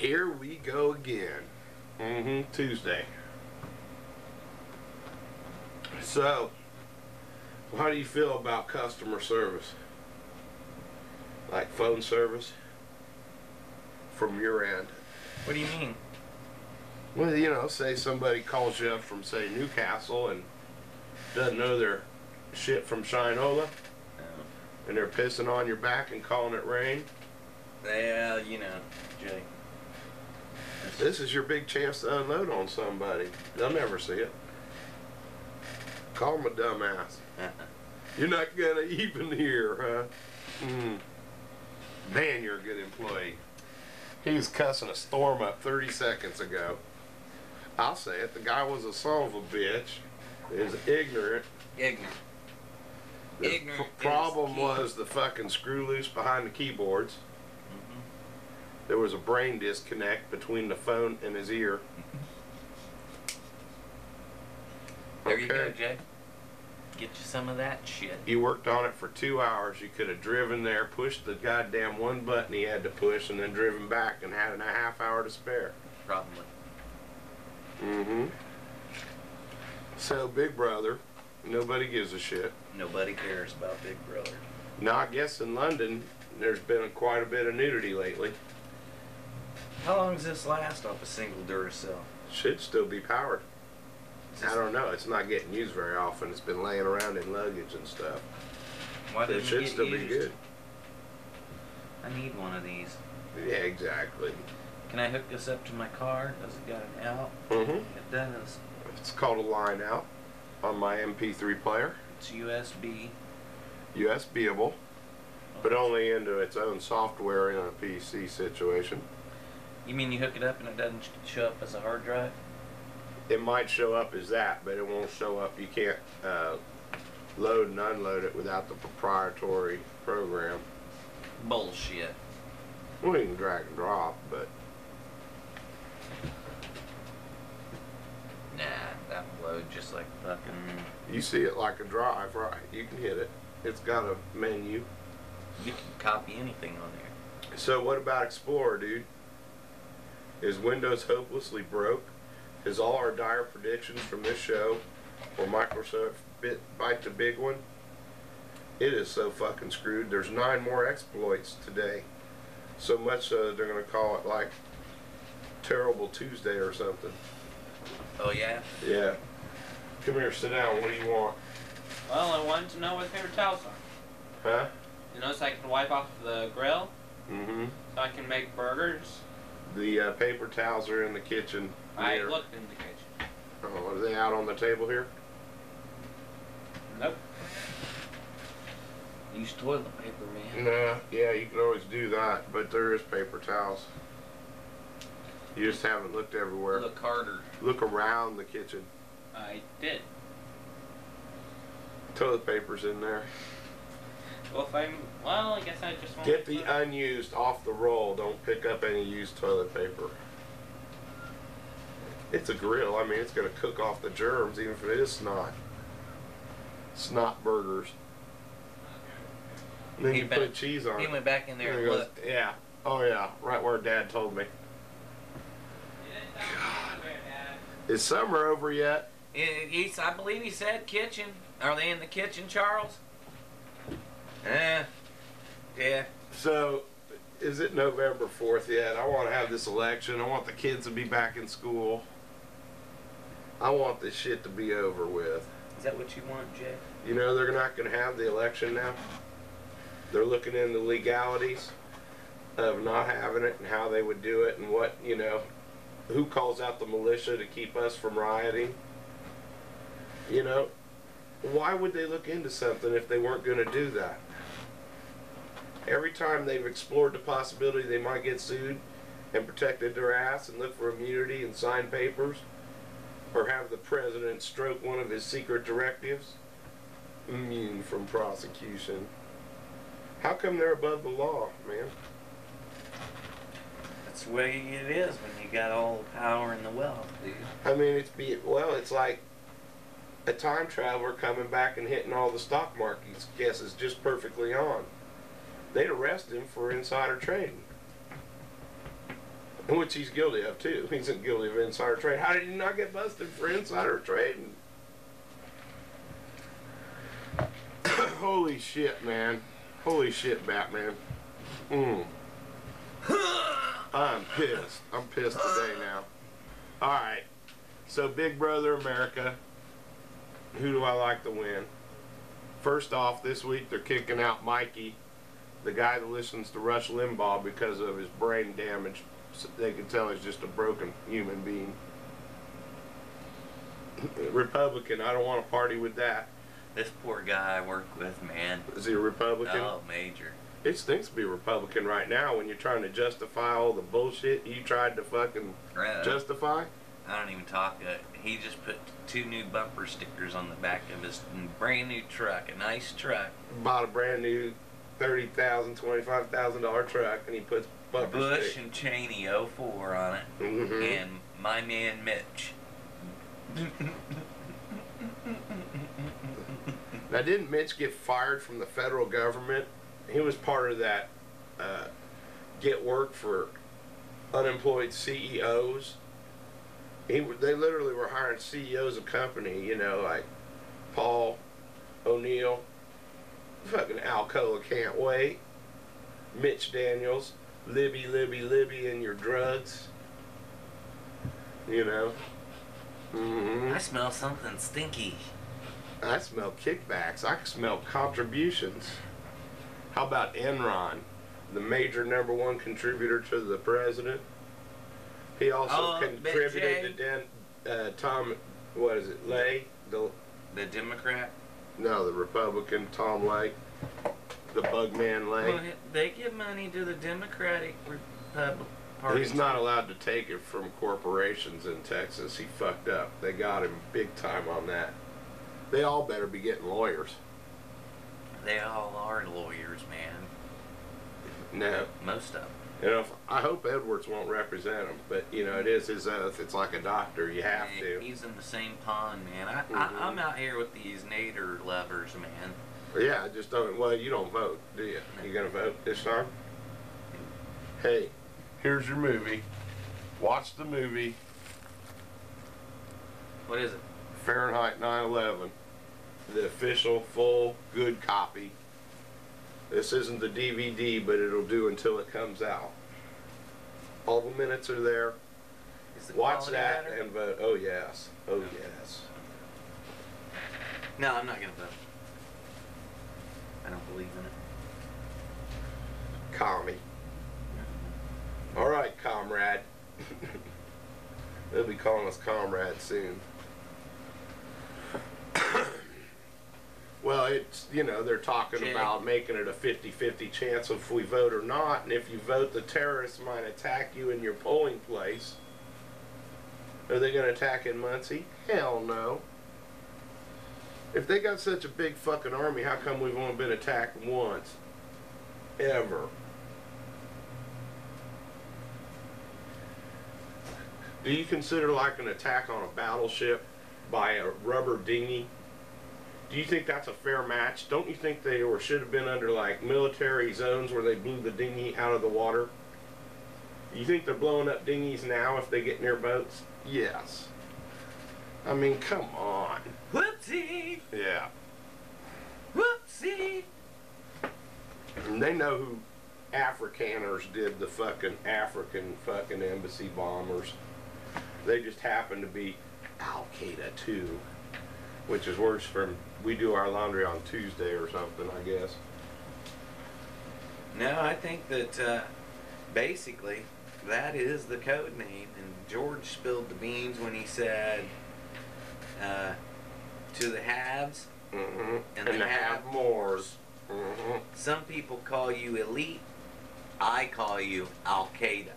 Here we go again. Tuesday. So, how do you feel about customer service? Like phone service? From your end? What do you mean? Well, you know, say somebody calls you up from, say, Newcastle and doesn't know their shit from Shinola, and they're pissing on your back and calling it rain. Well, you know, Jay. This is your big chance to unload on somebody. They'll never see it. Call them a dumbass. You're not gonna even hear, huh? Man, you're a good employee. He was cussing a storm up 30 seconds ago. I'll say it, the guy was a son of a bitch. He was ignorant. Ignorant. The Ignorant problem was the fucking screw loose behind the keyboards. There was a brain disconnect between the phone and his ear. There you go, Jay. Get you some of that shit. You worked on it for 2 hours. You could have driven there, pushed the goddamn one button he had to push, and then driven back and had a half hour to spare. Probably. So, Big Brother, nobody gives a shit. Nobody cares about Big Brother. Now, I guess in London, there's been quite a bit of nudity lately. How long does this last off a single Duracell? Should still be powered. I don't know. It's not getting used very often. It's been laying around in luggage and stuff. Why But didn't it should it get still used? be good. I need one of these. Yeah, exactly. Can I hook this up to my car? Does it got an out? It does. It's called a line out on my MP3 player. It's USB. USB-able, but only into its own software in a PC situation. You mean you hook it up and it doesn't show up as a hard drive? It might show up as that, but it won't show up. You can't load and unload it without the proprietary program. Bullshit. Well, you can drag and drop, but Nah, that will load just like fucking... you see it like a drive, right? You can hit it. It's got a menu. You can copy anything on there. So what about Explorer, dude? Is Windows hopelessly broke? Is all our dire predictions from this show, or Microsoft bite the big one? It is so fucking screwed. There's 9 more exploits today. So much so that they're going to call it like Terrible Tuesday or something. Oh yeah? Yeah. Come here, sit down. What do you want? Well, I wanted to know where the paper towels are. Huh? You know, so I can wipe off the grill, so I can make burgers. The paper towels are in the kitchen. I Here. looked in the kitchen. Oh, are they out on the table here? Nope. Use toilet paper, man. Nah, yeah, you can always do that, but there is paper towels. You just haven't looked everywhere. Look harder. Look around the kitchen. I did. Toilet paper's in there. Well, I guess I just want Get the unused off the roll. Don't pick up any used toilet paper. It's a grill. I mean, it's going to cook off the germs, even if it is snot. Snot burgers. And then you put cheese on it. He went back in there and Goes, looked. yeah. Oh, yeah. Right where Dad told me. Is summer over yet? I believe he said kitchen. Are they in the kitchen, Charles? Yeah. So, is it November 4th yet? I want to have this election. I want the kids to be back in school. I want this shit to be over with. Is that what you want, Jay? You know, they're not going to have the election now. They're looking into legalities of not having it and how they would do it and what, you know, who calls out the militia to keep us from rioting. You know, why would they look into something if they weren't going to do that? Every time they've explored the possibility they might get sued and protected their ass and look for immunity and sign papers or have the president stroke one of his secret directives, immune from prosecution. How come they're above the law, man? That's the way it is when you got all the power and the wealth, dude. I mean, it's like a time traveler coming back and hitting all the stock markets guesses just perfectly on. They'd arrest him for insider trading. Which he's guilty of too. He's guilty of insider trade. How did he not get busted for insider trading? Holy shit, man. Holy shit, Batman. I'm pissed. I'm pissed today now. Alright. So, Big Brother America. Who do I like to win? First off, this week they're kicking out Mikey, the guy that listens to Rush Limbaugh because of his brain damage. So they can tell he's just a broken human being. Republican, I don't want to party with that. This poor guy I work with, man. Is he a Republican? Oh, major. It stinks to be a Republican right now when you're trying to justify all the bullshit you tried to fucking justify. I don't even talk. He just put 2 new bumper stickers on the back of his brand new truck, a nice truck. Bought a brand new $30,000, $25,000 truck, and he puts bumper Bush stick. and Cheney 04 on it, and my man Mitch. Now, didn't Mitch get fired from the federal government? He was part of that get work for unemployed CEOs. They literally were hiring CEOs of company, you know, like Paul O'Neill, fucking Alcoa can't wait, Mitch Daniels, Libby and your drugs, you know. I smell something stinky. I smell kickbacks. I smell contributions. How about Enron, the major #1 contributor to the president? He also contributed to Tom, what is it, Lay? The Democrat? No, the Republican, Tom Lay. The Bugman Lay. Well, they give money to the Democratic Party. He's not allowed to take it from corporations in Texas. He fucked up. They got him big time on that. They all better be getting lawyers. They all are lawyers, man. No. Most of them. You know, I hope Edwards won't represent him, but, you know, it is his oath. It's like a doctor. You have to. He's in the same pond, man. I'm out here with these Nader lovers, man. Yeah, I just don't. Well, you don't vote, do you? You gonna vote this time? Hey, here's your movie. Watch the movie. What is it? Fahrenheit 9/11. The official, full, good copy. This isn't the DVD, but it'll do until it comes out. All the minutes are there. Watch that and vote. Oh, yes. Oh, yes. No, I'm not going to vote. I don't believe in it. Commie. All right, comrade. They'll be calling us comrades soon. Well, it's, you know, they're talking about making it a 50-50 chance if we vote or not, and if you vote, the terrorists might attack you in your polling place. Are they going to attack in Muncie? Hell no. If they got such a big fucking army, how come we've only been attacked once? Ever. Do you consider like an attack on a battleship by a rubber dinghy? Do you think that's a fair match? Don't you think they or should have been under like military zones where they blew the dinghy out of the water? You think they're blowing up dinghies now if they get near boats? Yes. I mean, come on. Whoopsie! Yeah. Whoopsie! And they know who Afrikaners did the fucking African fucking embassy bombers. They just happen to be Al-Qaeda too. Which is worse from, we do our laundry on Tuesday or something, I guess. No, I think that basically that is the code name. And George spilled the beans when he said to the haves and the have-mores. Some people call you elite. I call you Al-Qaeda.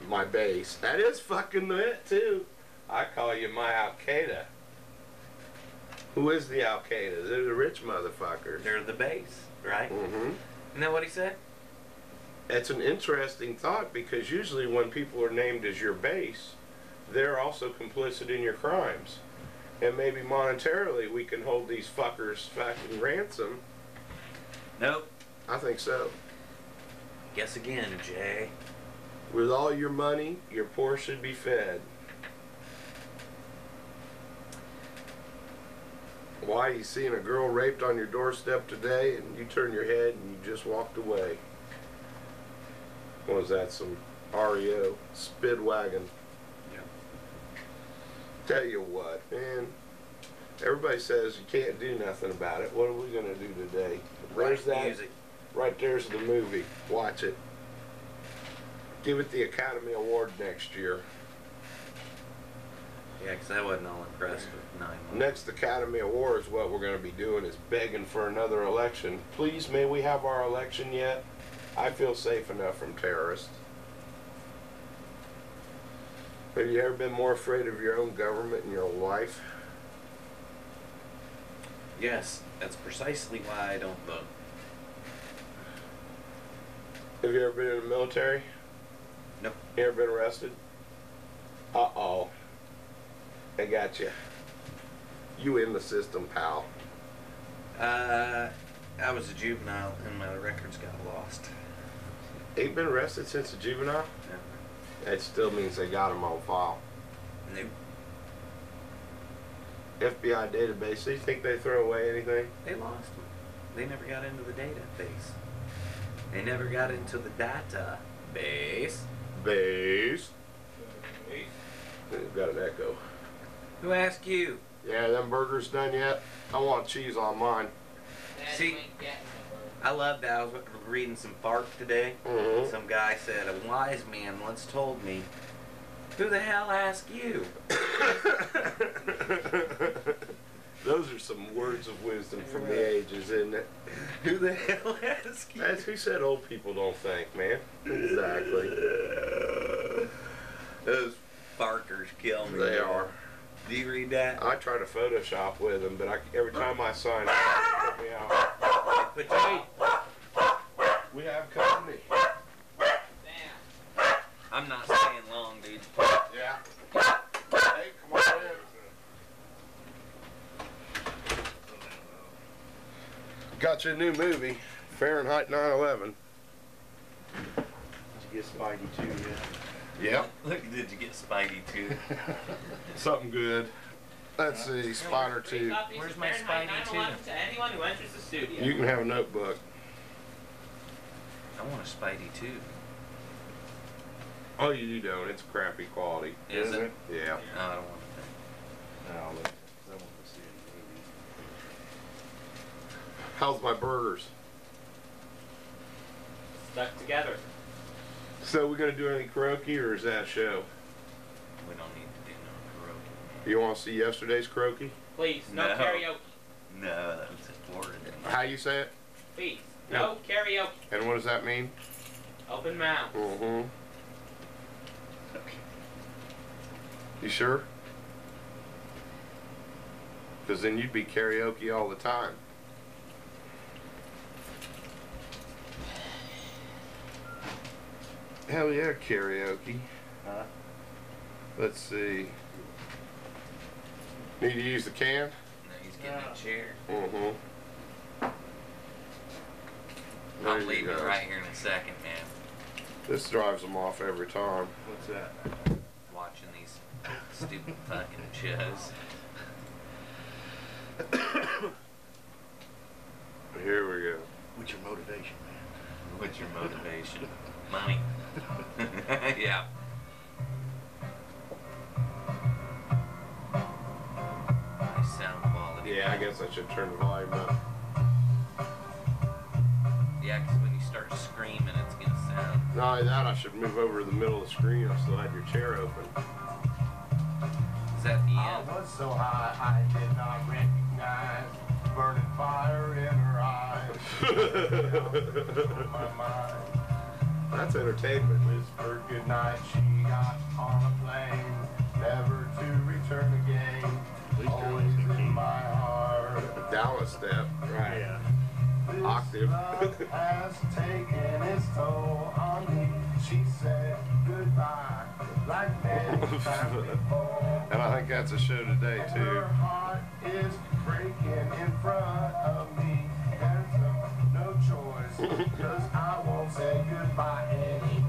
My base. That is fucking it, too. I call you my Al-Qaeda. Who is the Al-Qaeda? They're the rich motherfuckers. They're the base, right? Isn't that what he said? It's an interesting thought because usually when people are named as your base, they're also complicit in your crimes. And maybe monetarily we can hold these fuckers fucking ransom. Nope. I think so. Guess again, Jay. With all your money, your poor should be fed. Why you seeing a girl raped on your doorstep today and you turn your head and you just walked away? What was that, some REO Speedwagon? Yeah. Tell you what, man, everybody says you can't do nothing about it. What are we gonna do today? There's that music. right there's the movie. Watch it. Give it the Academy Award next year. Yeah, because I wasn't all impressed with 9 months. Next Academy Awards, what we're going to be doing is begging for another election. Please, may we have our election yet? I feel safe enough from terrorists. Have you ever been more afraid of your own government in your life? Yes, that's precisely why I don't vote. Have you ever been in the military? Nope. You ever been arrested? Uh-oh. They got you. You in the system, pal. I was a juvenile and my records got lost. Ain't been arrested since a juvenile? Yeah. That still means they got him on file. Nope. FBI database, so you think they throw away anything? They lost them. They never got into the database. They never got into the database. Base. Got an echo. Who asked you? Yeah, them burgers done yet? I want cheese on mine. See, I love that. I was reading some Bark today. Mm-hmm. Some guy said, a wise man once told me, who the hell asked you? Those are some words of wisdom from the ages, isn't it? Who the hell asked you? That's who said old people don't think, man. Exactly. Those Barkers kill me. They are. Do you read that? I try to Photoshop with them, but every time I sign up, they put me out. They put you, We have company. Damn. I'm not staying long, dude. Yeah. Hey, come on in. Got you a new movie, Fahrenheit 9/11. Did you get Spidey too yet? Yep. Look, did you get Spidey too? Something good. Let's see, Spider 2. Where's my Spidey 2? To anyone who enters the studio. You can have a notebook. I want a Spidey too. Oh, you don't. It's crappy quality. Is it? Yeah. No, I don't want that. No, I want to see a movie. How's my burgers? Stuck together. So we gonna do any karaoke or is that a show? We don't need to do no karaoke. You want to see yesterday's karaoke? Please, no, No. karaoke. No, that was in Florida. How you say it? Please, no karaoke. And what does that mean? Open mouth. Mm-hmm. You sure? Because then you'd be karaoke all the time. Hell yeah, karaoke. Huh? Let's see. Need to use the can? No, he's getting a chair. Mm-hmm. I'm leaving right here in a second, man. This drives them off every time. What's that? Watching these stupid fucking shows. Here we go. What's your motivation, man? What's your motivation? Money. Yeah. Nice sound quality. Yeah, I guess I should turn the volume up. Yeah, because when you start screaming, it's gonna sound. Not only that, I should move over to the middle of the screen. I still have your chair open. Is that the I end? was so high I did not recognize burning fire in her eyes. My mind That's entertainment. whispered goodnight. She got on a plane, never to return again. Please turn Always this to in key. my heart. Down a step. Right. Yeah. This Octave. love has taken its toll on me. She said goodbye like many times before. And I think that's a show today, Her too. heart is breaking in front of me. There's no choice, 'cause I won't say goodbye anymore.